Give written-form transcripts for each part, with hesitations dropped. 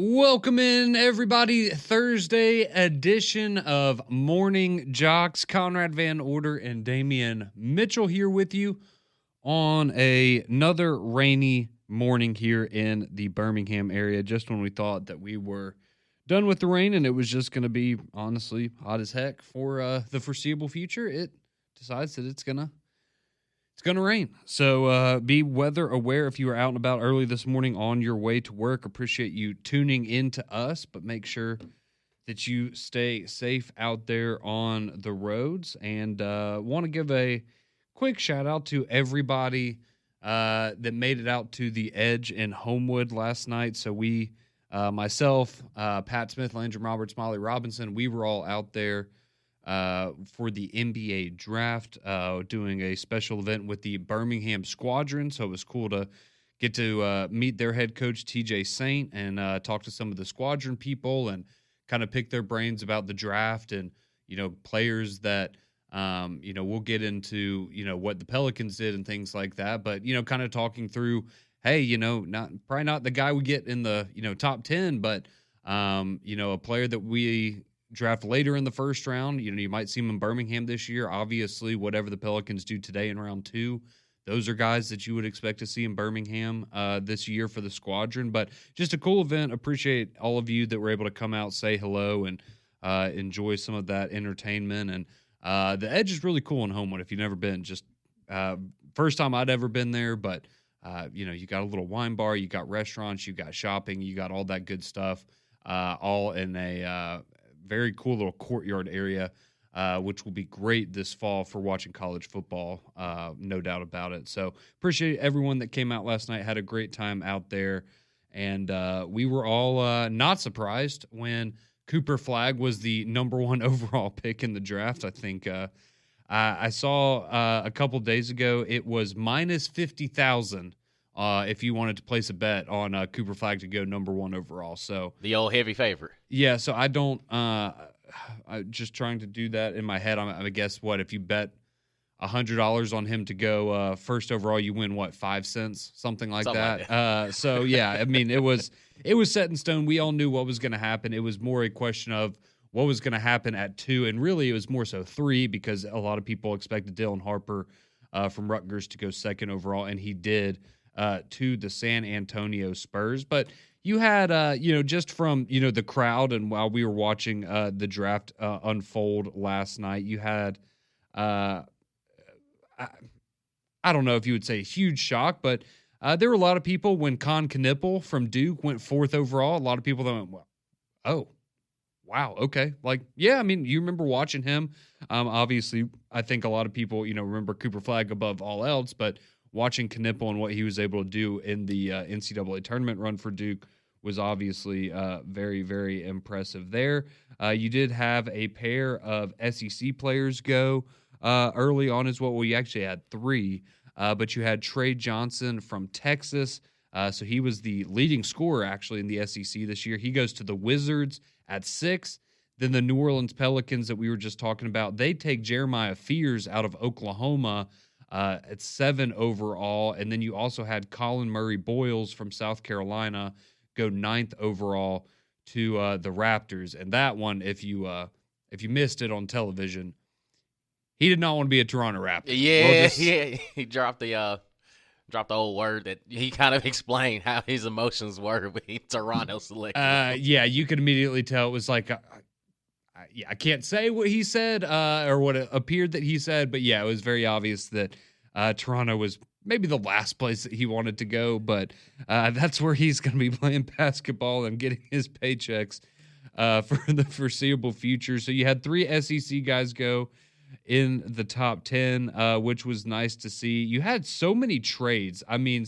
Welcome in, everybody. Thursday edition of Morning JOX. Conrad Van Order and Damian Mitchell here with you on another rainy morning here in the Birmingham area. Just when we thought that we were done with the rain and it was just going to be, honestly, hot as heck for the foreseeable future, it decides that it's going to rain. So be weather aware if you are out and about early this morning on your way to work. Appreciate you tuning in to us, but make sure that you stay safe out there on the roads. And want to give a quick shout out to everybody that made it out to the Edge in Homewood last night. So we, myself, Pat Smith, Landry Roberts, Molly Robinson, we were all out there for the NBA draft, doing a special event with the Birmingham Squadron. So it was cool to get to meet their head coach, TJ Saint, and talk to some of the Squadron people and kind of pick their brains about the draft and, players that, we'll get into, what the Pelicans did and things like that. But, kind of talking through, hey, probably not the guy we get in the, top 10, but, a player that we draft later in the first round. You might see him in Birmingham this year. Obviously, whatever the Pelicans do today in round 2, those are guys that you would expect to see in Birmingham this year for the Squadron. But just a cool event. Appreciate all of you that were able to come out, say hello, and enjoy some of that entertainment. And the Edge is really cool in Homewood if you've never been. Just first time I'd ever been there, but you got a little wine bar, you got restaurants, you got shopping, you got all that good stuff, all in a very cool little courtyard area, which will be great this fall for watching college football, no doubt about it. So appreciate everyone that came out last night, had a great time out there, and we were all not surprised when Cooper Flagg was the number 1 overall pick in the draft. I think I saw a couple days ago it was minus 50,000 if you wanted to place a bet on Cooper Flagg to go number 1 overall. So the old heavy favorite. Yeah, so I don't I'm just trying to do that in my head. I guess what if you bet $100 on him to go first overall, you win what, 5 cents, something like that. So yeah, I mean it was set in stone. We all knew what was going to happen. It was more a question of what was going to happen at 2, and really it was more so 3 because a lot of people expected Dylan Harper from Rutgers to go 2nd overall, and he did. To the San Antonio Spurs. But you had, just from, the crowd and while we were watching the draft unfold last night, you had, I don't know if you would say a huge shock, but there were a lot of people when Con Knippel from Duke went 4th overall. A lot of people that went, oh, wow, okay. Like, yeah, I mean, you remember watching him. Obviously, I think a lot of people, remember Cooper Flagg above all else, but watching Knippel and what he was able to do in the NCAA tournament run for Duke was obviously very, very impressive there. You did have a pair of SEC players go early on as well. Well, you actually had 3, but you had Trey Johnson from Texas. So he was the leading scorer actually in the SEC this year. He goes to the Wizards at 6. Then the New Orleans Pelicans that we were just talking about, they take Jeremiah Fears out of Oklahoma at 7 overall, and then you also had Colin Murray Boyles from South Carolina go 9th overall to the Raptors. And that one, if you missed it on television, he did not want to be a Toronto Raptor. Yeah, he dropped the old word that he kind of explained how his emotions were when he Toronto selected. Yeah, you could immediately tell it was like. I can't say what he said or what it appeared that he said, but yeah, it was very obvious that Toronto was maybe the last place that he wanted to go, but that's where he's going to be playing basketball and getting his paychecks for the foreseeable future. So you had 3 SEC guys go in the top 10, which was nice to see. You had so many trades. I mean,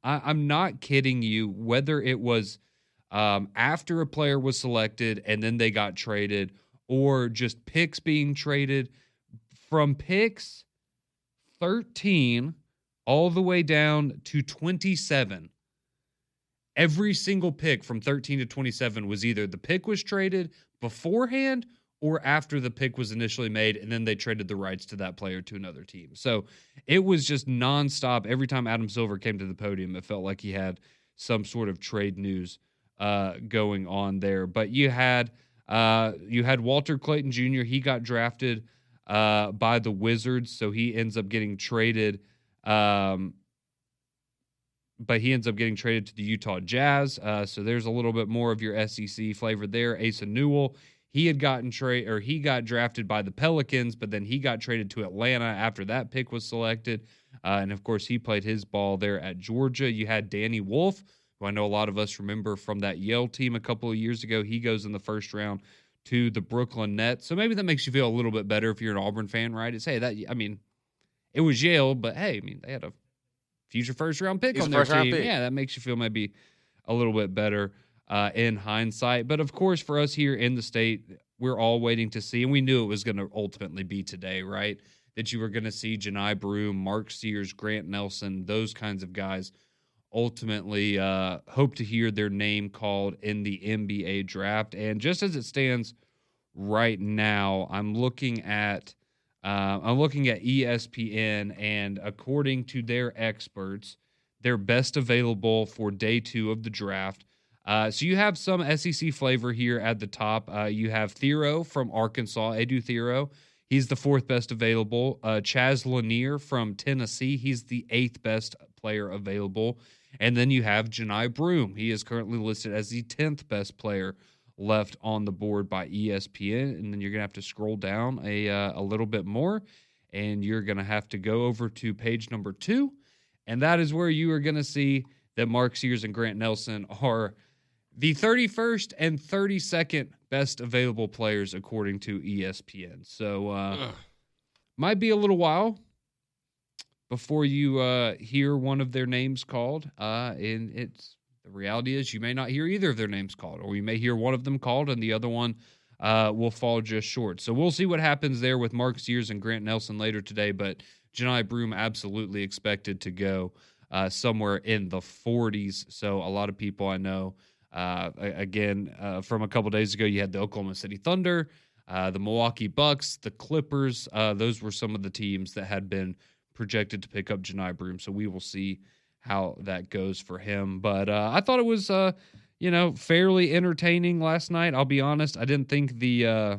I'm not kidding you, whether it was after a player was selected and then they got traded, or just picks being traded from picks 13 all the way down to 27. Every single pick from 13 to 27 was either the pick was traded beforehand or after the pick was initially made, and then they traded the rights to that player to another team. So it was just nonstop. Every time Adam Silver came to the podium, it felt like he had some sort of trade news going on there. But you had Walter Clayton Jr. He got drafted by the Wizards, so he ends up getting traded. But he ends up getting traded to the Utah Jazz. So there's a little bit more of your SEC flavor there. Asa Newell, he got drafted by the Pelicans, but then he got traded to Atlanta after that pick was selected. And of course, he played his ball there at Georgia. You had Danny Wolf, who I know a lot of us remember from that Yale team a couple of years ago. He goes in the first round to the Brooklyn Nets. So maybe that makes you feel a little bit better if you're an Auburn fan, right? It's, hey, it was Yale, but hey, they had a future first-round pick on their team. Yeah, that makes you feel maybe a little bit better in hindsight. But, of course, for us here in the state, we're all waiting to see, and we knew it was going to ultimately be today, right, that you were going to see Janai Broome, Mark Sears, Grant Nelson, those kinds of guys ultimately hope to hear their name called in the NBA draft. And just as it stands right now, I'm looking at ESPN, and according to their experts, they're best available for day 2 of the draft. So you have some SEC flavor here at the top. You have Thero from Arkansas, Edu Thero. He's the 4th best available. Chaz Lanier from Tennessee. He's the 8th best player available. And then you have Janai Broome. He is currently listed as the 10th best player left on the board by ESPN, and then you're going to have to scroll down a little bit more, and you're going to have to go over to page number 2, and that is where you are going to see that Mark Sears and Grant Nelson are the 31st and 32nd best available players according to ESPN. So might be a little while before you hear one of their names called, and the reality is you may not hear either of their names called, or you may hear one of them called and the other one will fall just short. So we'll see what happens there with Mark Sears and Grant Nelson later today, but Janai Broome absolutely expected to go somewhere in the 40s. So a lot of people I know, from a couple days ago, you had the Oklahoma City Thunder, the Milwaukee Bucks, the Clippers. Those were some of the teams that had been projected to pick up Janai Broome. So we will see how that goes for him. But I thought it was, fairly entertaining last night. I'll be honest. I didn't think they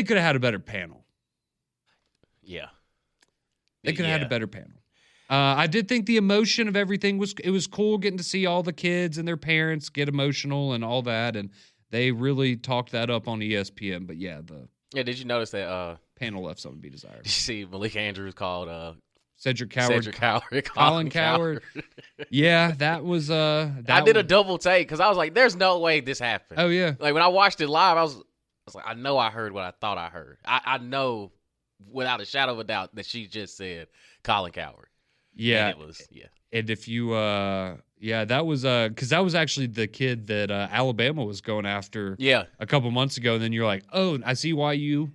could have had a better panel. Yeah. They could have had a better panel. I did think the emotion of everything was cool getting to see all the kids and their parents get emotional and all that. And they really talked that up on ESPN. But yeah, did you notice that panel left something to be desired? Did you see Malik Andrews called Cedric Coward, Colin Coward. Yeah, that was. I did a double take because I was like, "There's no way this happened." Oh yeah, like when I watched it live, I was like, "I know I heard what I thought I heard. I know without a shadow of a doubt that she just said Colin Coward." Yeah, and it was And if you, that was because that was actually the kid that Alabama was going after. Yeah, a couple months ago, and then you're like, "Oh, I see why you."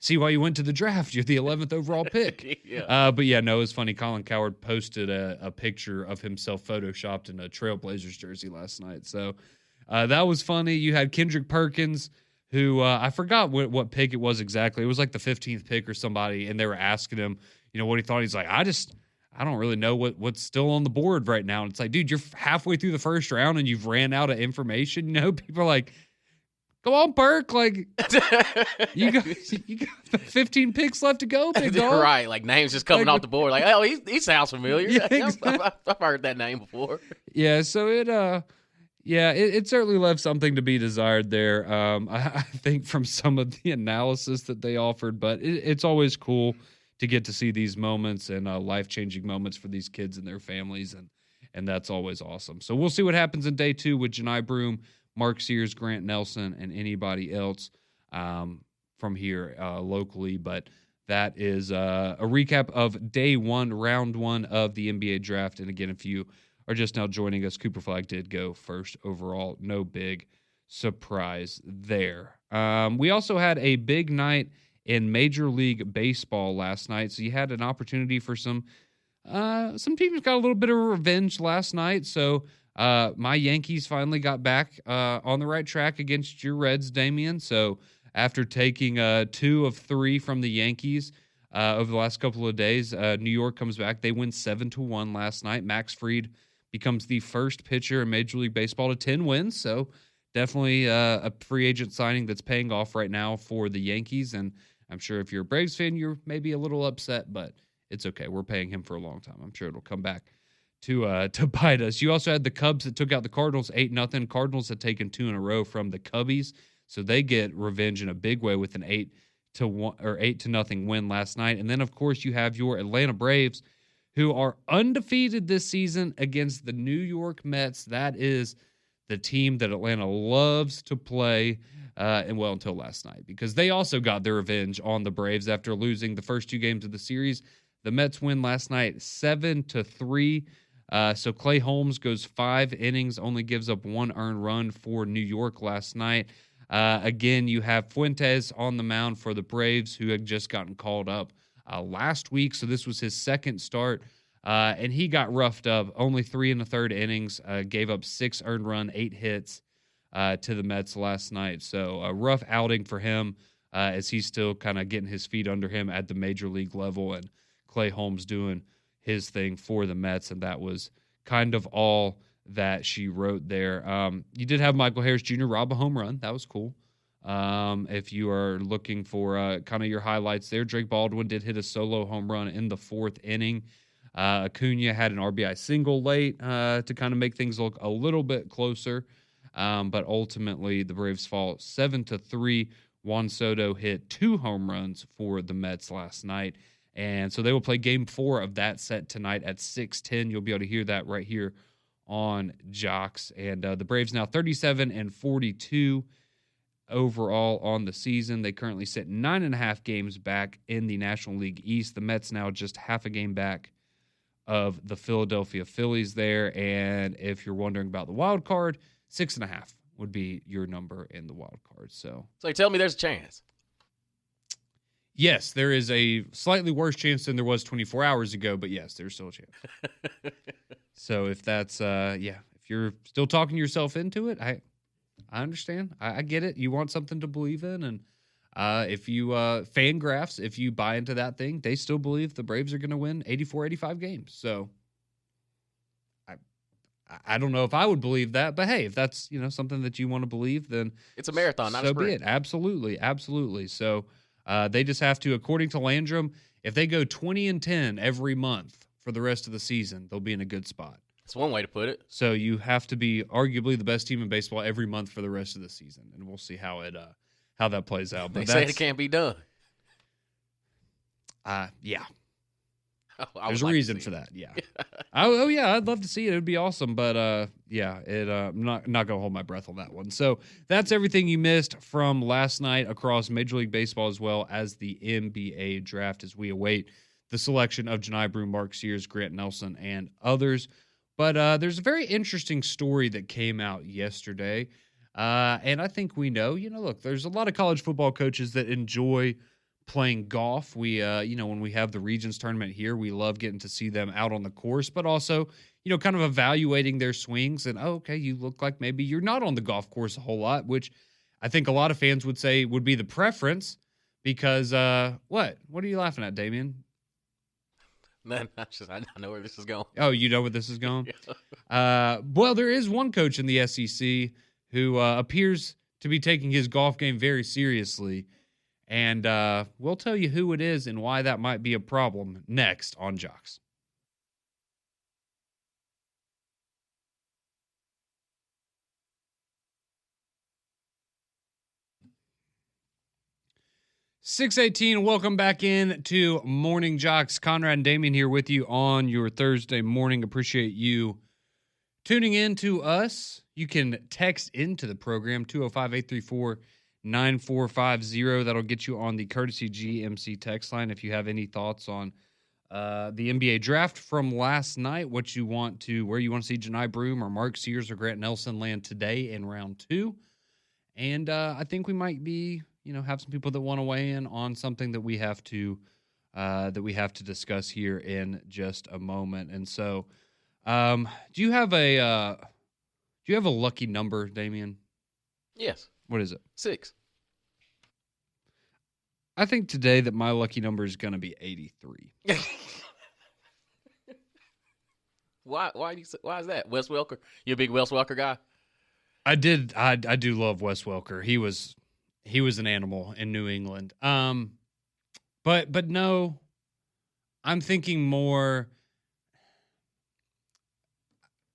went to the draft. You're the 11th overall pick. Yeah. But yeah, no, it was funny. Colin Coward posted a picture of himself photoshopped in a Trailblazers jersey last night. So that was funny. You had Kendrick Perkins, who I forgot what pick it was exactly. It was like the 15th pick or somebody, and they were asking him, what he thought. He's like, I don't really know what's still on the board right now. And it's like, dude, you're halfway through the first round and you've ran out of information. People are like, go on, Perk. Like, you got 15 picks left to go, big dog. Right, like names just coming off the board. Like, oh, he sounds familiar. Yeah, exactly. I've heard that name before. Yeah, so it certainly left something to be desired there. I think from some of the analysis that they offered, but it's always cool to get to see these moments and life-changing moments for these kids and their families, and that's always awesome. So we'll see what happens in day 2 with Janai Broome, Mark Sears, Grant Nelson, and anybody else from here locally. But that is a recap of day 1, round 1 of the NBA draft. And again, if you are just now joining us, Cooper Flagg did go first overall. No big surprise there. We also had a big night in Major League Baseball last night. So you had an opportunity for some teams got a little bit of revenge last night. So my Yankees finally got back on the right track against your Reds, Damian. So after taking 2 of 3 from the Yankees over the last couple of days, New York comes back. They win 7-1 last night. Max Fried becomes the first pitcher in Major League Baseball to 10 wins. So definitely a free agent signing that's paying off right now for the Yankees. And I'm sure if you're a Braves fan, you're maybe a little upset, but it's okay. We're paying him for a long time. I'm sure it'll come back to bite us. You also had the Cubs that took out the Cardinals 8-0. Cardinals had taken 2 in a row from the Cubbies, so they get revenge in a big way with an 8-0 win last night. And then of course you have your Atlanta Braves, who are undefeated this season against the New York Mets. That is the team that Atlanta loves to play, until last night, because they also got their revenge on the Braves after losing the first 2 games of the series. The Mets win last night 7-3. So Clay Holmes goes 5 innings, only gives up 1 earned run for New York last night. Again, you have Fuentes on the mound for the Braves, who had just gotten called up last week. So this was his second start, and he got roughed up. Only 3 1/3 innings, gave up 6 earned run, 8 hits to the Mets last night. So a rough outing for him, as he's still kind of getting his feet under him at the major league level, and Clay Holmes doing his thing for the Mets, and that was kind of all that she wrote there. You did have Michael Harris Jr. rob a home run. That was cool. If you are looking for kind of your highlights there, Drake Baldwin did hit a solo home run in the 4th inning. Acuna had an RBI single late to kind of make things look a little bit closer, but ultimately the Braves fall 7-3. Juan Soto hit 2 home runs for the Mets last night. And so they will play game 4 of that set tonight at 6:10. You'll be able to hear that right here on JOX. And the Braves now 37-42 overall on the season. They currently sit 9.5 games back in the National League East. The Mets now just half a game back of the Philadelphia Phillies there. And if you're wondering about the wild card, 6.5 would be your number in the wild card. So you tell me there's a chance. Yes, there is a slightly worse chance than there was 24 hours ago, but yes, there's still a chance. So if that's, if you're still talking yourself into it, I understand. I get it. You want something to believe in. And if you, Fangraphs, if you buy into that thing, they still believe the Braves are going to win 84, 85 games. So I don't know if I would believe that, but hey, if that's, something that you want to believe, then it's a marathon, not a sprint. So be it. Absolutely. Absolutely. So, they just have to, according to Landrum, if they go 20-10 every month for the rest of the season, they'll be in a good spot. That's one way to put it. So you have to be arguably the best team in baseball every month for the rest of the season, and we'll see how that plays out. But they say it can't be done. Yeah. There's a reason for that. Yeah. Oh yeah, I'd love to see it. It'd be awesome. But I'm not gonna hold my breath on that one. So that's everything you missed from last night across Major League Baseball as well as the NBA draft, as we await the selection of Janai Broome, Mark Sears, Grant Nelson, and others. But there's a very interesting story that came out yesterday. And I think we know, look, there's a lot of college football coaches that enjoy playing golf. We, when we have the Regions tournament here, we love getting to see them out on the course, but also, kind of evaluating their swings and, okay, you look like maybe you're not on the golf course a whole lot, which I think a lot of fans would say would be the preference because, what are you laughing at, Damien? Man, I know where this is going. Oh, you know where this is going? Well, there is one coach in the SEC who appears to be taking his golf game very seriously. And we'll tell you who it is and why that might be a problem next on JOX. .618, welcome back in to Morning JOX. Conrad and Damien here with you on your Thursday morning. Appreciate you tuning in to us. You can text into the program, 205-834-9450. That'll get you on the courtesy GMC text line if you have any thoughts on the NBA draft from last night, where you want to see Janai Broome or Mark Sears or Grant Nelson land today in round 2. And I think we might be, have some people that want to weigh in on something that we have to discuss here in just a moment. And so, do you have a lucky number, Damien? Yes. What is it? 6. I think today that my lucky number is going to be 83. Why is that? Wes Welker? You a big Wes Welker guy? I do love Wes Welker. He was an animal in New England. But no, I'm thinking more.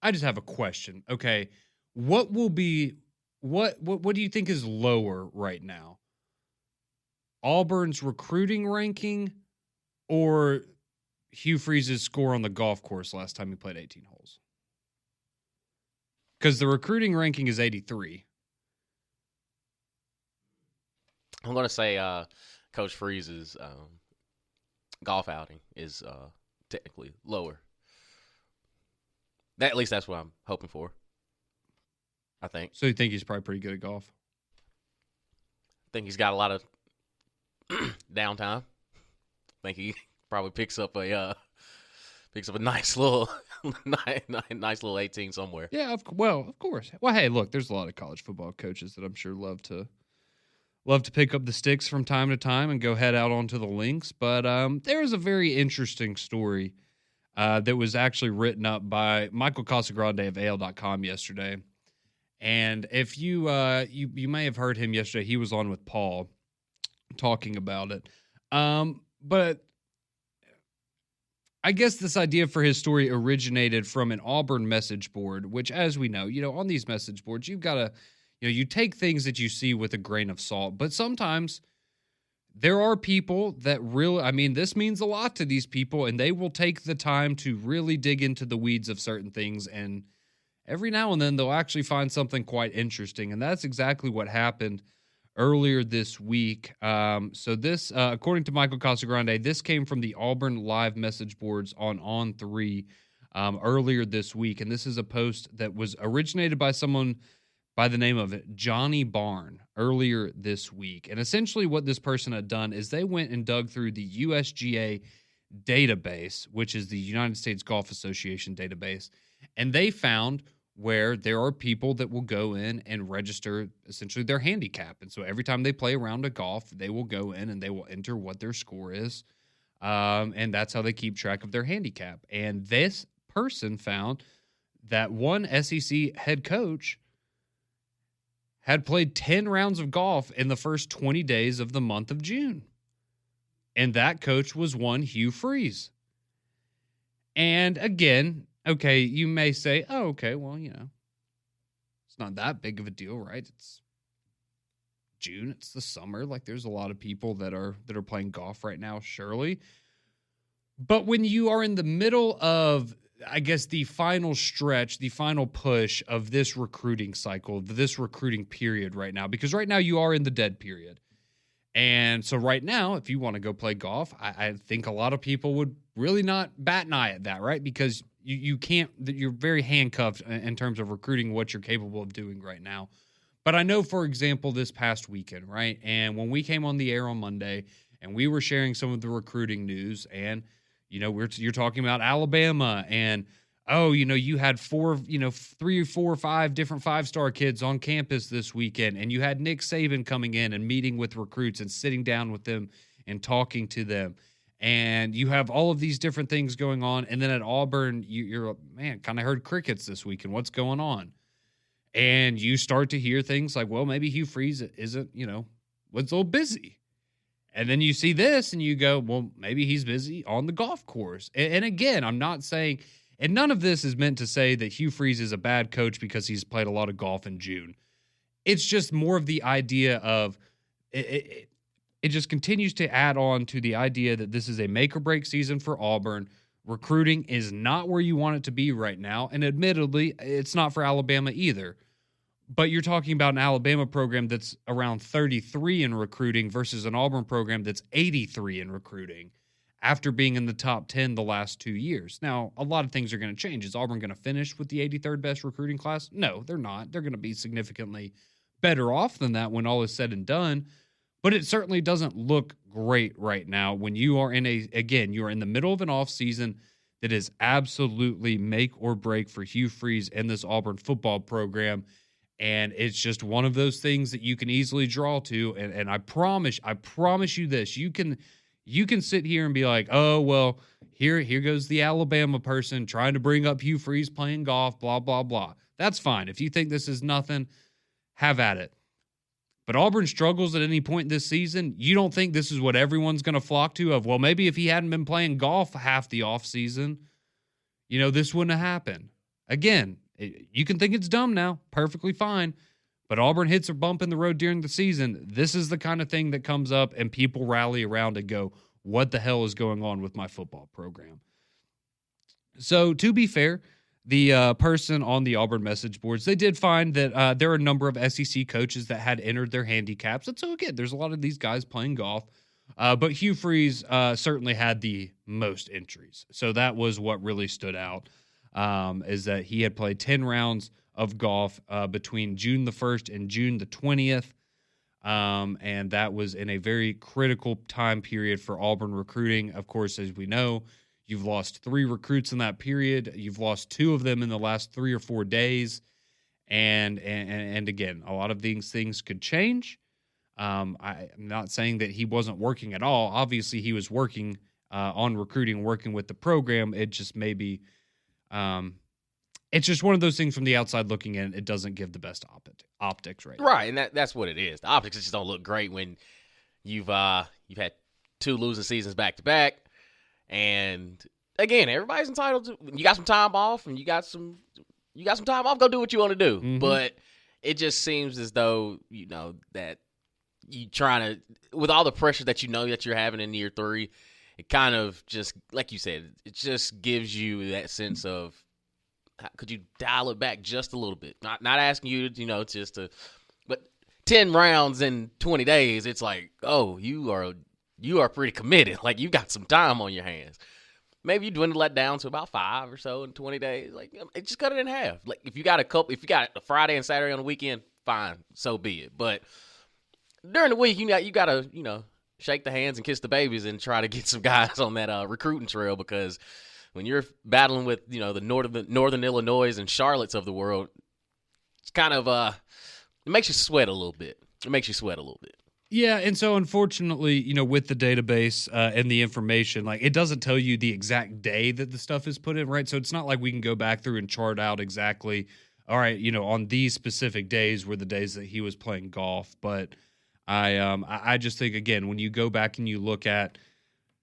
I just have a question. Okay, what will be what do you think is lower right now? Auburn's recruiting ranking or Hugh Freeze's score on the golf course last time he played 18 holes? Because the recruiting ranking is 83. I'm going to say Coach Freeze's golf outing is technically lower. At least that's what I'm hoping for, I think. So you think he's probably pretty good at golf? I think he's got a lot of downtime. I think he probably picks up a nice little nice little 18 somewhere. Yeah, of course. Well, hey, look, there's a lot of college football coaches that I'm sure love to pick up the sticks from time to time and go head out onto the links. But there was a very interesting story that was actually written up by Michael Casagrande of AL.com yesterday. And if you may have heard him yesterday, he was on with Paul talking about it. But I guess this idea for his story originated from an Auburn message board, which, as we know, on these message boards, you've got to, you take things that you see with a grain of salt. But sometimes there are people that really, this means a lot to these people, and they will take the time to really dig into the weeds of certain things. And every now and then they'll actually find something quite interesting. And that's exactly what happened earlier this week. So this, according to Michael Casagrande, this came from the Auburn live message boards on On3 earlier this week. And this is a post that was originated by someone by the name of Johnny Barn earlier this week. And essentially what this person had done is they went and dug through the USGA database, which is the United States Golf Association database, and they found where there are people that will go in and register essentially their handicap. And so every time they play a round of golf, they will go in and they will enter what their score is. And that's how they keep track of their handicap. And this person found that one SEC head coach had played 10 rounds of golf in the first 20 days of the month of June. And that coach was one Hugh Freeze. And again, okay, you may say, oh, okay, well, it's not that big of a deal, right? It's June, it's the summer. Like, there's a lot of people that are playing golf right now, surely. But when you are in the middle of, I guess, the final stretch, the final push of this recruiting cycle, this recruiting period right now, because right now you are in the dead period. And so right now, if you want to go play golf, I think a lot of people would really not bat an eye at that, right? Because you can't, you're very handcuffed in terms of recruiting what you're capable of doing right now. But I know, for example, this past weekend, right? And when we came on the air on Monday and we were sharing some of the recruiting news, and you're talking about Alabama, and you had 3 or 4 or 5 different 5-star kids on campus this weekend, and you had Nick Saban coming in and meeting with recruits and sitting down with them and talking to them, and you have all of these different things going on. And then at Auburn, you're man, kind of heard crickets this weekend. What's going on? And you start to hear things like, well, maybe Hugh Freeze isn't, was a little busy. And then you see this and you go, well, maybe he's busy on the golf course. And again, I'm not saying, and none of this is meant to say that Hugh Freeze is a bad coach because he's played a lot of golf in June. It's just more of the idea of, it just continues to add on to the idea that this is a make or break season for Auburn. Recruiting is not where you want it to be right now. And admittedly, it's not for Alabama either. But you're talking about an Alabama program that's around 33 in recruiting versus an Auburn program that's 83 in recruiting after being in the top 10 the last 2 years. Now, a lot of things are going to change. Is Auburn going to finish with the 83rd best recruiting class? No, they're not. They're going to be significantly better off than that when all is said and done. But it certainly doesn't look great right now when you are you're in the middle of an offseason that is absolutely make or break for Hugh Freeze and this Auburn football program. And it's just one of those things that you can easily draw to. And I promise you this, you can sit here and be like, oh, well, here goes the Alabama person trying to bring up Hugh Freeze playing golf, blah, blah, blah. That's fine. If you think this is nothing, have at it. But Auburn struggles at any point this season. You don't think this is what everyone's going to flock to of, well, maybe if he hadn't been playing golf half the offseason, this wouldn't have happened. Again, you can think it's dumb now. Perfectly fine. But Auburn hits a bump in the road during the season. This is the kind of thing that comes up and people rally around and go, what the hell is going on with my football program? So to be fair, the person on the Auburn message boards, they did find that there are a number of SEC coaches that had entered their handicaps. And so, again, there's a lot of these guys playing golf. But Hugh Freeze certainly had the most entries. So that was what really stood out, is that he had played 10 rounds of golf between June the 1st and June the 20th. And that was in a very critical time period for Auburn recruiting. Of course, as we know, you've lost 3 recruits in that period. You've lost 2 of them in the last 3 or 4 days. And again, a lot of these things could change. I'm not saying that he wasn't working at all. Obviously, he was working on recruiting, working with the program. It just maybe it's just one of those things from the outside looking in. It doesn't give the best optics right now. Right, and that's what it is. The optics just don't look great when you've had 2 losing seasons back to back. And again, everybody's entitled to. You got some time off, and you got some time off. Go do what you want to do. Mm-hmm. But it just seems as though that you trying to, with all the pressure that that you're having in year 3, it kind of just, like you said, it just gives you that sense of, could you dial it back just a little bit? Not asking you, just to, but 10 rounds in 20 days, it's like, oh, you are pretty committed. Like, you got some time on your hands. Maybe you dwindle that down to about 5 or so in 20 days. Like, it just cut it in half. Like, if you got a Friday and Saturday on the weekend, fine, so be it. But during the week, you got to, shake the hands and kiss the babies and try to get some guys on that recruiting trail, because when you're battling with, the northern Illinois and Charlottes of the world, it's kind of it makes you sweat a little bit. Yeah, and so unfortunately, with the database and the information, like, it doesn't tell you the exact day that the stuff is put in, right? So it's not like we can go back through and chart out exactly, all right, on these specific days were the days that he was playing golf. But I just think, again, when you go back and you look at,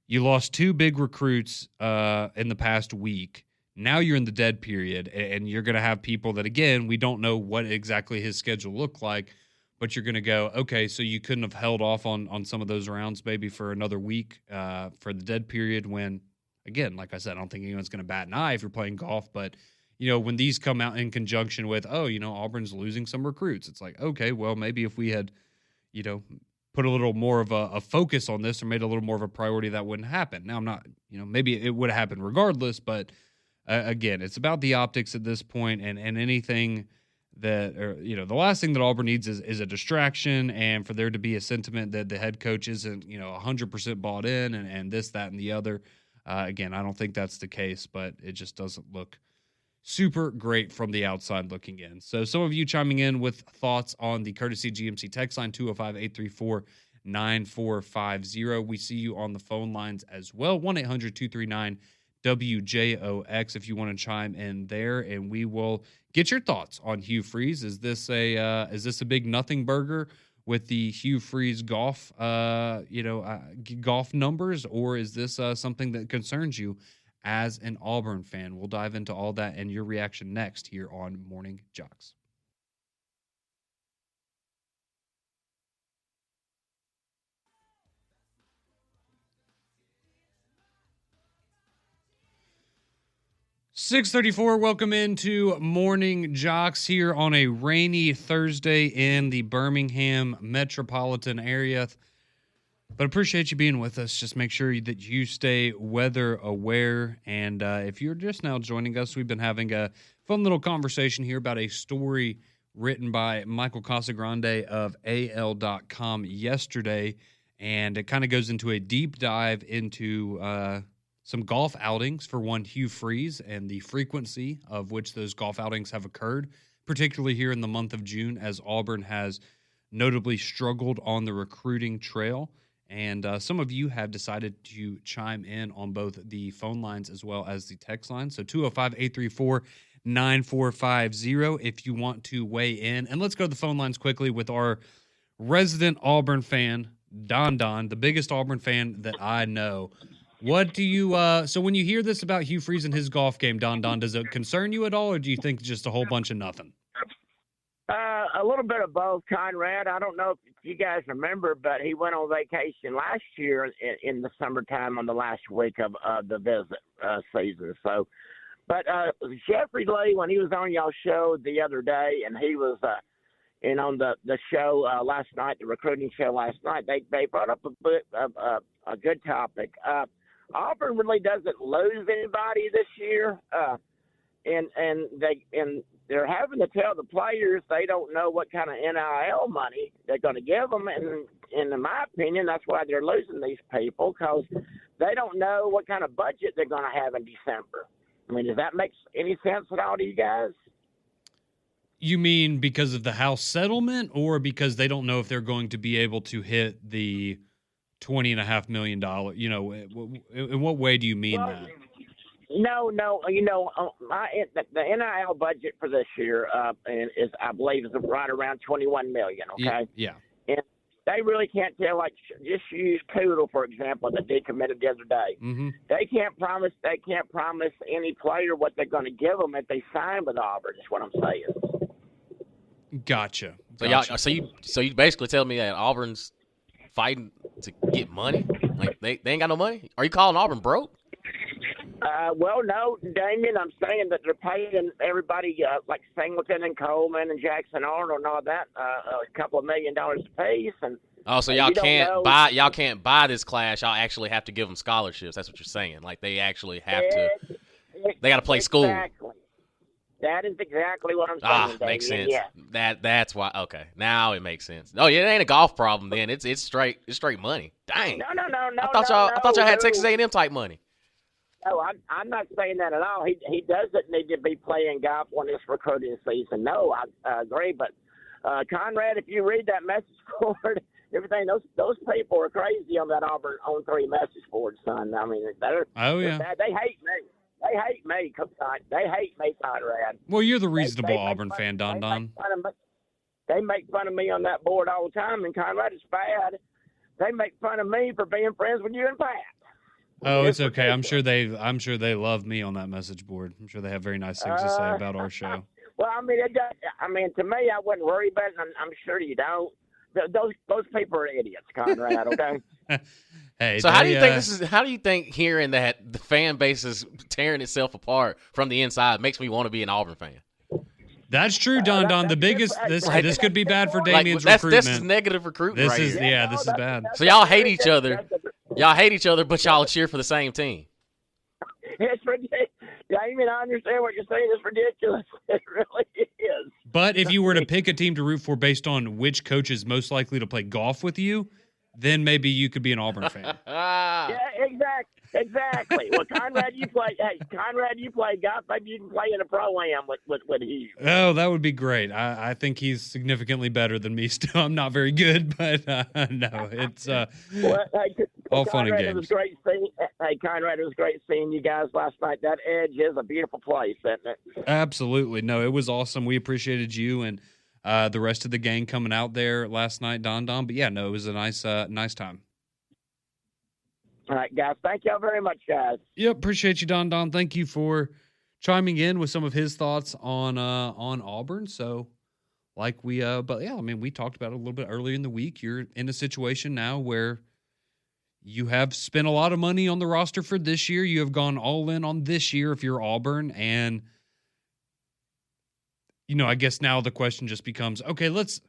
you lost 2 big recruits in the past week. Now you're in the dead period, and you're going to have people that, again, we don't know what exactly his schedule looked like, but you're going to go, okay, so you couldn't have held off on some of those rounds maybe for another week for the dead period when, again, like I said, I don't think anyone's going to bat an eye if you're playing golf, but, when these come out in conjunction with, Auburn's losing some recruits, it's like, okay, well, maybe if we had, put a little more of a focus on this or made a little more of a priority, that wouldn't happen. Now, I'm not, maybe it would have happened regardless, but again, it's about the optics at this point, and anything that, or, the last thing that Auburn needs is a distraction, and for there to be a sentiment that the head coach isn't, 100% bought in and this, that, and the other. Again, I don't think that's the case, but it just doesn't look super great from the outside looking in. So some of you chiming in with thoughts on the Courtesy GMC text line, 205-834-9450. We see you on the phone lines as well, 1-800-239-WJOX if you want to chime in there, and we will get your thoughts on Hugh Freeze. Is this a big nothing burger with the Hugh Freeze golf golf numbers, or is this something that concerns you as an Auburn fan? We'll dive into all that and your reaction next here on Morning JOX. .634, welcome into Morning JOX here on a rainy Thursday in the Birmingham metropolitan area. But appreciate you being with us. Just make sure that you stay weather aware. And if you're just now joining us, we've been having a fun little conversation here about a story written by Michael Casagrande of AL.com yesterday. And it kind of goes into a deep dive into some golf outings for one Hugh Freeze and the frequency of which those golf outings have occurred, particularly here in the month of June, as Auburn has notably struggled on the recruiting trail. And some of you have decided to chime in on both the phone lines as well as the text line. So 205-834-9450 if you want to weigh in. And let's go to the phone lines quickly with our resident Auburn fan, Don, the biggest Auburn fan that I know. What do you so when you hear this about Hugh Freeze and his golf game, Don, does it concern you at all, or do you think just a whole bunch of nothing? A little bit of both, Conrad. I don't know if you guys remember, but he went on vacation last year in the summertime on the last week of the visit season. So, but Jeffrey Lee, when he was on y'all's show the other day, and he was on the show last night, the recruiting show last night, they brought up a good topic. Auburn really doesn't lose anybody this year, and they're having to tell the players they don't know what kind of NIL money they're going to give them. And in my opinion, that's why they're losing these people, because they don't know what kind of budget they're going to have in December. I mean, does that make any sense at all to you guys? You mean because of the House settlement, or because they don't know if they're going to be able to hit the $20.5 million? You know, in what way do you mean that? No. You know, the NIL budget for this year is, I believe, is right around $21 million. Okay. Yeah. And they really can't tell. Like, just use Poodle for example, that they committed the other day. Mm-hmm. They can't promise any player what they're going to give them if they sign with Auburn. Is what I'm saying. Gotcha. So y'all, so you basically tell me that Auburn's fighting to get money? Like they ain't got no money? Are you calling Auburn broke? Well, no, Damien. I'm saying that they're paying everybody like Singleton and Coleman and Jackson Arnold and all that a couple of $1 million apiece. And so y'all can't buy this class. Y'all actually have to give them scholarships. That's what you're saying. Like they actually have to. They got to play school. Exactly. That is exactly what I'm saying. Makes sense. Yeah. That's why. Okay, now it makes sense. Oh, yeah, it ain't a golf problem then. It's straight money. Dang. No. I thought y'all had Texas A&M type money. No, I'm not saying that at all. He doesn't need to be playing golf on this recruiting season. No, I agree. But Conrad, if you read that message board, everything, those people are crazy on that Auburn on 3 message board, son. I mean, they hate me. They hate me, Conrad. Well, you're the reasonable Auburn fan, Don. They make fun of me on that board all the time, and Conrad, it's bad. They make fun of me for being friends with you and Pat. Oh, it's okay. I'm sure they love me on that message board. I'm sure they have very nice things to say about our show. Well, I mean, to me, I wouldn't worry about it. I'm sure you don't. Those people are idiots, Conrad. Okay. Hey, so how do you think this is? How do you think hearing that the fan base is tearing itself apart from the inside makes me want to be an Auburn fan? That's true, Don. The biggest this could be bad for Damien's recruitment. This is negative recruitment. This is bad. So y'all hate each other. Y'all hate each other, but y'all cheer for the same team. It's ridiculous. Damien, I understand what you're saying. It's ridiculous. It really is. But if you were to pick a team to root for based on which coach is most likely to play golf with you, then maybe you could be an Auburn fan. Yeah, exactly. Well, Conrad, you play golf. Maybe you can play in a pro-am with Hugh. Oh, that would be great. I think he's significantly better than me still. I'm not very good, but no, it's all fun and games. It was great Conrad, it was great seeing you guys last night. That Edge is a beautiful place, isn't it? Absolutely. No, it was awesome. We appreciated you and the rest of the gang coming out there last night, Don. But yeah, no, it was a nice time. All right, guys. Thank y'all very much, guys. Yep, appreciate you, Don. Thank you for chiming in with some of his thoughts on Auburn. So, we talked about it a little bit earlier in the week. You're in a situation now where you have spent a lot of money on the roster for this year. You have gone all in on this year if you're Auburn, and I guess now the question just becomes, okay, let's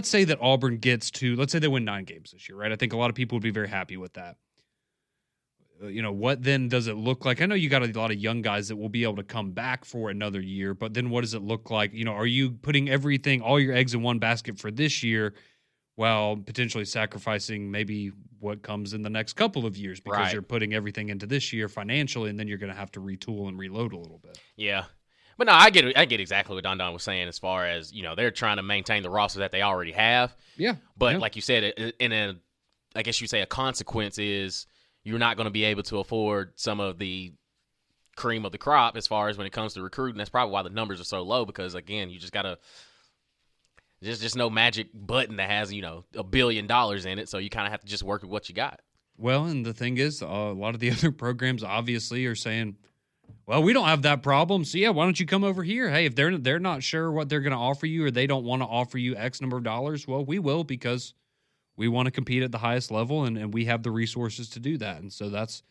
say that Auburn let's say they win 9 games this year, right? I think a lot of people would be very happy with that. What then does it look like? I know you got a lot of young guys that will be able to come back for another year, but then what does it look like? Are you putting all your eggs in one basket for this year while potentially sacrificing maybe what comes in the next couple of years because you're putting everything into this year financially, and then you're going to have to retool and reload a little bit? Yeah. But no, I get exactly what Don was saying as far as, they're trying to maintain the roster that they already have. Yeah. But like you said, in I guess you'd say a consequence is you're not going to be able to afford some of the cream of the crop as far as when it comes to recruiting. That's probably why the numbers are so low, because again, you just got to, there's just no magic button that has, $1 billion in it. So you kind of have to just work with what you got. Well, and the thing is, a lot of the other programs obviously are saying, well, we don't have that problem. So yeah, why don't you come over here? Hey, if they're not sure what they're going to offer you, or they don't want to offer you X number of dollars, well, we will, because we want to compete at the highest level, and we have the resources to do that. And so that's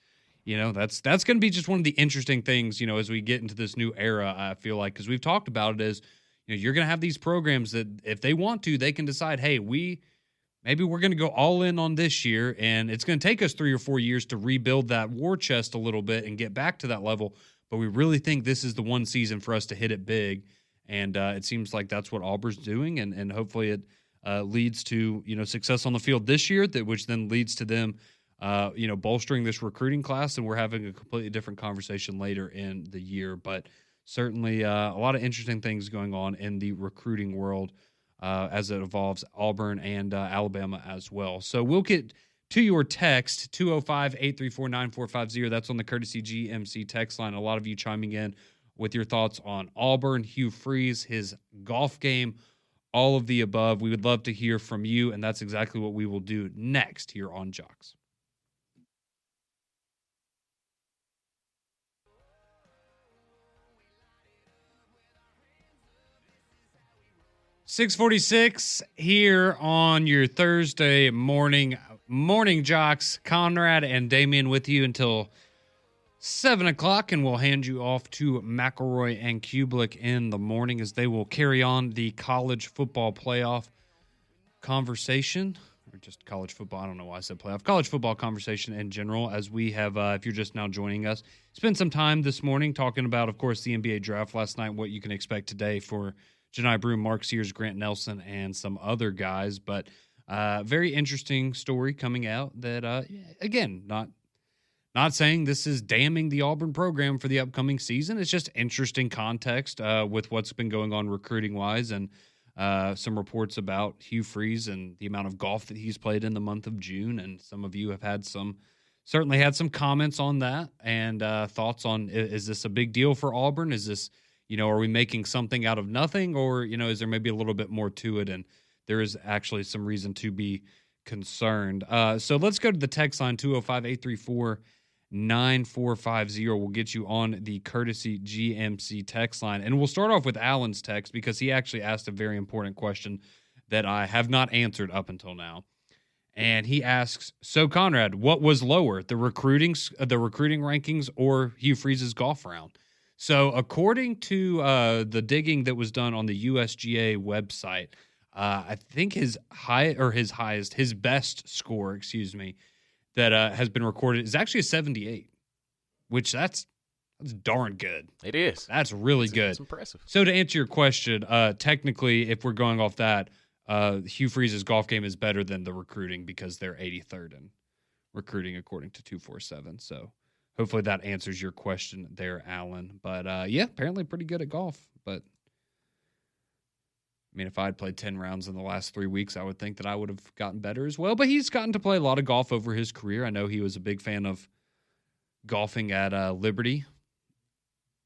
going to be just one of the interesting things, as we get into this new era, I feel like, because we've talked about it, is, you're going to have these programs that if they want to, they can decide, hey, maybe we're going to go all in on this year, and it's going to take us 3 or 4 years to rebuild that war chest a little bit and get back to that level. But we really think this is the one season for us to hit it big. And it seems like that's what Auburn's doing. And hopefully it leads to, success on the field this year, which then leads to them, bolstering this recruiting class. And we're having a completely different conversation later in the year. But certainly a lot of interesting things going on in the recruiting world as it evolves Auburn and Alabama as well. So we'll get to your text, 205-834-9450. That's on the Courtesy GMC text line. A lot of you chiming in with your thoughts on Auburn, Hugh Freeze, his golf game, all of the above. We would love to hear from you, and that's exactly what we will do next here on JOX. .646 here on your Thursday morning JOX. Conrad and Damian with you until 7 o'clock, and we'll hand you off to McElroy and Kublik in the morning as they will carry on the college football playoff conversation, or just college football. I don't know why I said playoff. College football conversation in general, as we have, if you're just now joining us, spent some time this morning talking about, of course, the NBA draft last night, what you can expect today for Janai Broome, Mark Sears, Grant Nelson, and some other guys. But very interesting story coming out that, again, not saying this is damning the Auburn program for the upcoming season. It's just interesting context with what's been going on recruiting-wise, and some reports about Hugh Freeze and the amount of golf that he's played in the month of June. And some of you have certainly had some comments on that, and thoughts on, is this a big deal for Auburn? Is this, are we making something out of nothing, or, is there maybe a little bit more to it? And there is actually some reason to be concerned. So let's go to the text line, 205-834-9450. We'll get you on the Courtesy GMC text line. And we'll start off with Alan's text, because he actually asked a very important question that I have not answered up until now. And he asks, so Conrad, what was lower, the recruiting rankings or Hugh Freeze's golf round? So according to the digging that was done on the USGA website, I think his best score, that has been recorded is actually a 78, which that's darn good. It is. That's really good. It's impressive. So to answer your question, technically, if we're going off that, Hugh Freeze's golf game is better than the recruiting, because they're 83rd in recruiting according to 247. So hopefully that answers your question there, Alan. But yeah, apparently pretty good at golf. But I mean, if I had played 10 rounds in the last 3 weeks, I would think that I would have gotten better as well. But he's gotten to play a lot of golf over his career. I know he was a big fan of golfing at Liberty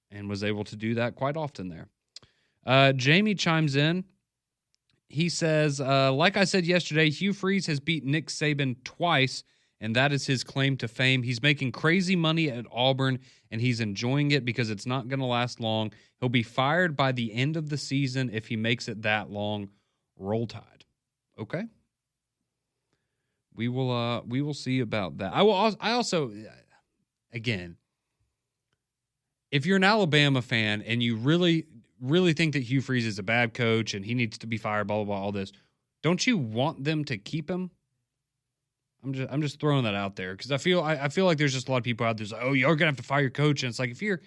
and was able to do that quite often there. Jamie chimes in. He says, like I said yesterday, Hugh Freeze has beat Nick Saban twice, and that is his claim to fame. He's making crazy money at Auburn, and he's enjoying it because it's not going to last long. He'll be fired by the end of the season if he makes it that long. Roll Tide. Okay. We will see about that. I also, again, if you're an Alabama fan and you really, really think that Hugh Freeze is a bad coach and he needs to be fired, blah, blah, blah, all this, don't you want them to keep him? I'm just throwing that out there, because I feel like there's just a lot of people out there like, oh, you're gonna have to fire your coach, and it's like, if you're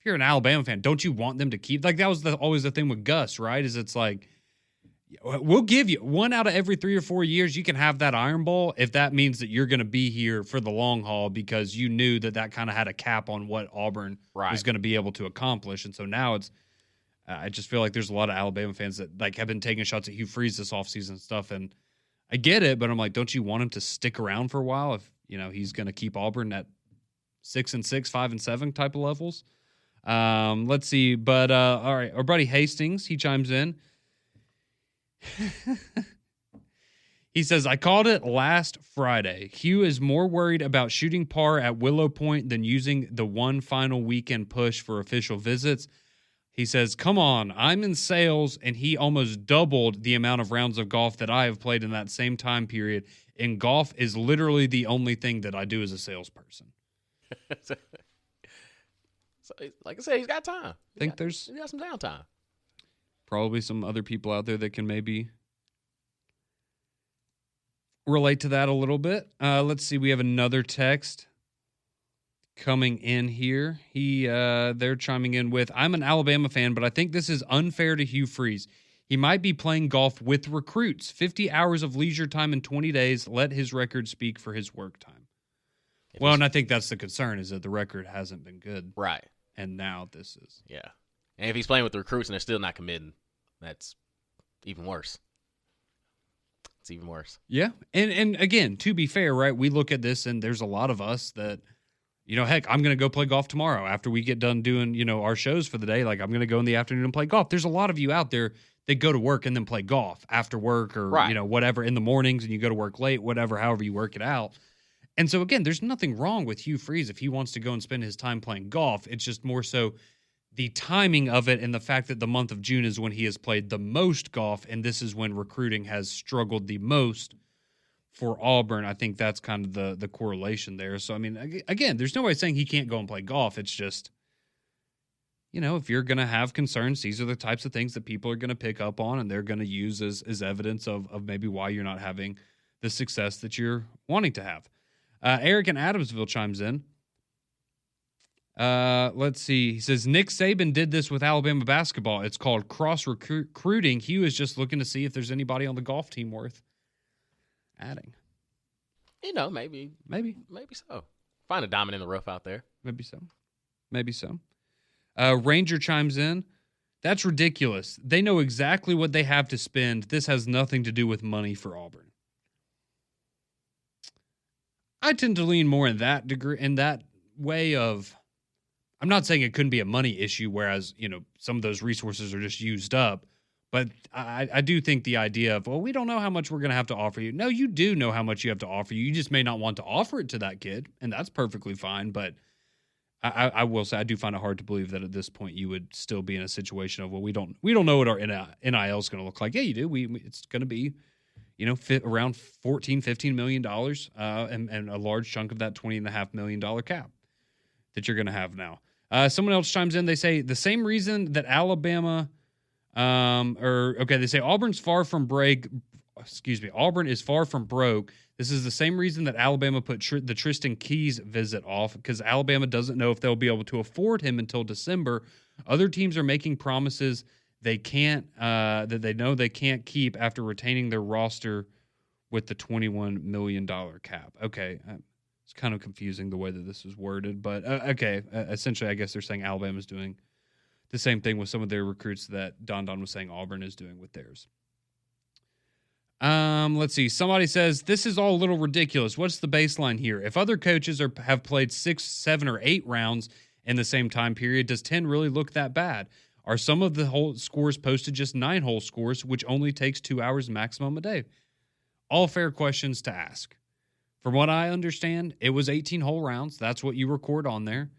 an Alabama fan, don't you want them to keep, like, that was always the thing with Gus, right? Is it's like, we'll give you one out of every 3 or 4 years, you can have that Iron Bowl if that means that you're going to be here for the long haul, because you knew that kind of had a cap on what Auburn was going to be able to accomplish. And so now it's, I just feel like there's a lot of Alabama fans that like have been taking shots at Hugh Freeze this offseason and stuff, and I get it, but I'm like, don't you want him to stick around for a while if, he's going to keep Auburn at 6-6, 5-7 type of levels? Let's see. But, all right, our buddy Hastings, he chimes in. He says, I called it last Friday. Hugh is more worried about shooting par at Willow Point than using the one final weekend push for official visits. He says, come on, I'm in sales, and he almost doubled the amount of rounds of golf that I have played in that same time period. And golf is literally the only thing that I do as a salesperson. So, like I said, he's got time. He's got some downtime. Probably some other people out there that can maybe relate to that a little bit. Let's see. We have another text coming in here. They're chiming in with, I'm an Alabama fan, but I think this is unfair to Hugh Freeze. He might be playing golf with recruits. 50 hours of leisure time in 20 days. Let his record speak for his work time. Well, and I think that's the concern, is that the record hasn't been good. Right. And now this is. Yeah. And if he's playing with the recruits and they're still not committing, that's even worse. It's even worse. Yeah. And again, to be fair, right, we look at this and there's a lot of us that, heck, I'm going to go play golf tomorrow after we get done doing, our shows for the day. Like, I'm going to go in the afternoon and play golf. There's a lot of you out there that go to work and then play golf after work or, right. Whatever in the mornings, and you go to work late, whatever, however you work it out. And so, again, there's nothing wrong with Hugh Freeze if he wants to go and spend his time playing golf. It's just more so the timing of it and the fact that the month of June is when he has played the most golf, and this is when recruiting has struggled the most for Auburn. I think that's kind of the correlation there. So, I mean, again, there's nobody saying he can't go and play golf. It's just, if you're going to have concerns, these are the types of things that people are going to pick up on, and they're going to use as evidence of maybe why you're not having the success that you're wanting to have. Eric in Adamsville chimes in. Let's see. He says, Nick Saban did this with Alabama basketball. It's called cross-recruiting. Hugh is just looking to see if there's anybody on the golf team worth adding. Maybe so. Find a diamond in the rough out there. Maybe so. Ranger chimes in. That's ridiculous. They know exactly what they have to spend. This has nothing to do with money for Auburn. I tend to lean more in that degree, in that way of, I'm not saying it couldn't be a money issue, whereas, some of those resources are just used up. But I do think the idea of, well, we don't know how much we're going to have to offer you. No, you do know how much you have to offer you. You just may not want to offer it to that kid, and that's perfectly fine. But I will say I do find it hard to believe that at this point you would still be in a situation of, well, we don't know what our NIL is going to look like. Yeah, you do. It's going to be, around $14, $15 million, and a large chunk of that $20.5 million cap that you're going to have now. Someone else chimes in. They say the same reason that Alabama, they say Auburn is far from broke. This is the same reason that Alabama put the Tristan Keys visit off, because Alabama doesn't know if they'll be able to afford him until December. Other teams are making promises they can't, that they know they can't keep after retaining their roster with the $21 million cap. Okay. It's kind of confusing the way that this is worded, but okay. Essentially, I guess they're saying Alabama's doing the same thing with some of their recruits that Don was saying Auburn is doing with theirs. Let's see. Somebody says, this is all a little ridiculous. What's the baseline here? If other coaches have played 6, 7, or 8 rounds in the same time period, does 10 really look that bad? Are some of the whole scores posted just 9-hole scores, which only takes 2 hours maximum a day? All fair questions to ask. From what I understand, it was 18-hole rounds. That's what you record on there.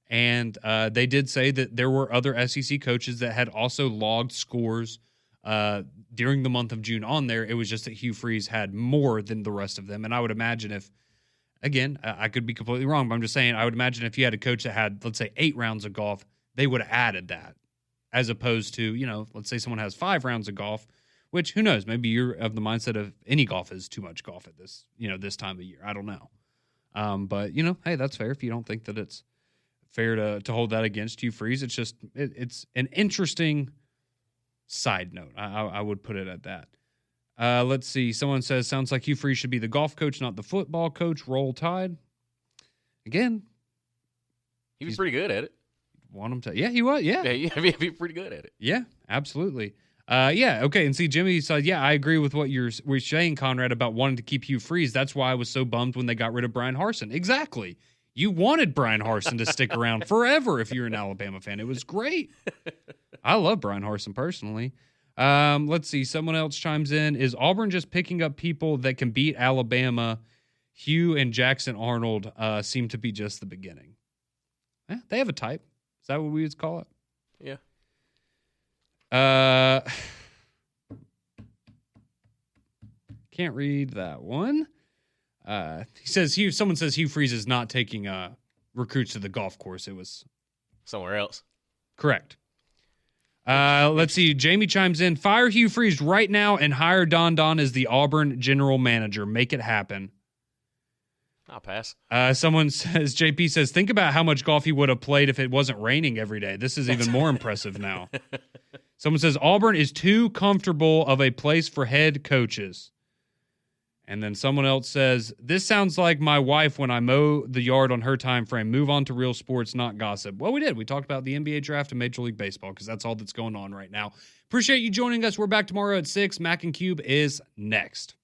And they did say that there were other SEC coaches that had also logged scores during the month of June on there. It was just that Hugh Freeze had more than the rest of them. And I would imagine if, again, I could be completely wrong, but I'm just saying, I would imagine if you had a coach that had, let's say, 8 rounds of golf, they would have added that. As opposed to, let's say someone has 5 rounds of golf, which, who knows, maybe you're of the mindset of any golf is too much golf at this, this time of year. I don't know. But, hey, that's fair if you don't think that it's fair to hold that against Hugh Freeze. It's just, it's an interesting side note. I would put it at that. Let's see. Someone says, sounds like Hugh Freeze should be the golf coach, not the football coach. Roll Tide. Again. He was pretty good at it. Want him to? Yeah, he was. Yeah. He'd be pretty good at it. Yeah, absolutely. Yeah, okay. And see, Jimmy said, yeah, I agree with what you're saying, Conrad, about wanting to keep Hugh Freeze. That's why I was so bummed when they got rid of Brian Harsin. Exactly. You wanted Brian Harsin to stick around forever if you're an Alabama fan. It was great. I love Brian Harsin personally. Let's see. Someone else chimes in. Is Auburn just picking up people that can beat Alabama? Hugh and Jackson Arnold seem to be just the beginning. They have a type. Is that what we would call it? Yeah. Can't read that one. He says someone says Hugh Freeze is not taking recruits to the golf course. It was somewhere else. Correct. Let's see. Jamie chimes in. Fire Hugh Freeze right now and hire Don as the Auburn general manager. Make it happen. I'll pass. Someone says, JP says, think about how much golf he would have played if it wasn't raining every day. This is even more impressive now. Someone says, Auburn is too comfortable of a place for head coaches. And then someone else says, this sounds like my wife when I mow the yard on her time frame. Move on to real sports, not gossip. Well, we did. We talked about the NBA draft and Major League Baseball because that's all that's going on right now. Appreciate you joining us. We're back tomorrow at 6. Mac and Cube is next.